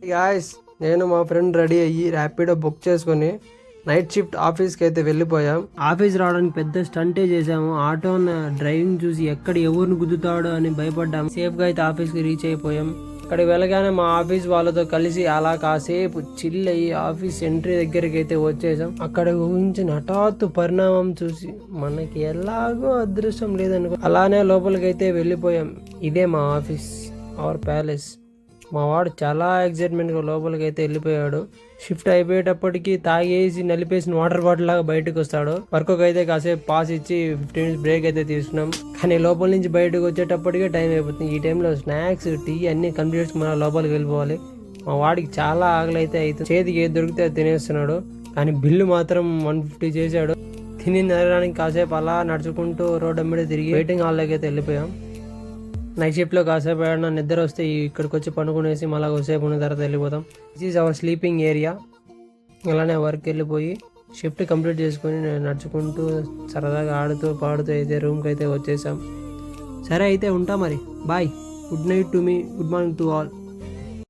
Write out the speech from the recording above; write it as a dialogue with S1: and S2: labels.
S1: Guys, నేను మా friend ready అయ్యి ర్యాపిడో బుక్ చేసుకుని నైట్ షిఫ్ట్ ఆఫీస్కి అయితే వెళ్ళిపోయాం. ఆఫీస్ రావడానికి పెద్ద స్టంటే చేసాము. ఆటో డ్రైవింగ్ చూసి ఎక్కడ ఎవరిని గుద్దుతాడో అని భయపడ్డాము. సేఫ్గా అయితే ఆఫీస్కి రీచ్ అయిపోయాం. అక్కడికి వెళ్ళగానే మా ఆఫీస్ వాళ్ళతో కలిసి అలా కాసేపు చిల్ అయ్యి ఆఫీస్ ఎంట్రీ దగ్గరికి అయితే వచ్చేసాం. అక్కడ ఊహించిన హఠాత్తు పరిణామం చూసి మనకి ఎలాగో అదృష్టం లేదనుకో అలానే లోపలికి అయితే వెళ్ళిపోయాం. ఇదే మా ఆఫీస్, అవర్ ప్యాలెస్. మా వాడు చాలా ఎక్సైట్మెంట్గా లోపలికి అయితే వెళ్ళిపోయాడు. షిఫ్ట్ అయిపోయేటప్పటికి తాగేసి నలిపేసిన వాటర్ బాటిల్ లాగా బయటకు వస్తాడు. వర్క్ అయితే కాసేపు పాస్ ఇచ్చి 15 minutes బ్రేక్ అయితే తీసుకున్నాం. కానీ లోపల నుంచి బయటకు వచ్చేటప్పటికే టైం అయిపోతుంది. ఈ టైంలో స్నాక్స్, టీ అన్ని కంప్లీట్ మన లోపలికి వెళ్ళిపోవాలి. మా వాడికి చాలా ఆకలి అయితే అవుతుంది. చేతికి ఏది దొరికితే అది తినేస్తున్నాడు. కానీ బిల్లు మాత్రం 150 చేశాడు. తిని నరడానికి కాసేపు అలా నడుచుకుంటూ రోడ్డు మీద తిరిగి వెయిటింగ్ హాల్లోకి అయితే వెళ్ళిపోయాం. నైట్ షిఫ్ట్లో కాసేపు ఏడన్నా నిద్ర వస్తే ఇక్కడికి వచ్చి పనుకునేసి మళ్ళీ కొద్దిసేపు ఉన్న తర్వాత వెళ్ళిపోతాం. This is our sleeping area. అలానే వర్క్ వెళ్ళిపోయి షిఫ్ట్ కంప్లీట్ చేసుకొని నేను నడుచుకుంటూ సరదాగా ఆడుతూ పాడుతూ అయితే రూమ్కి అయితే వచ్చేసాం. సరే అయితే ఉంటా మరి. Bye. Good night to me, good morning to all.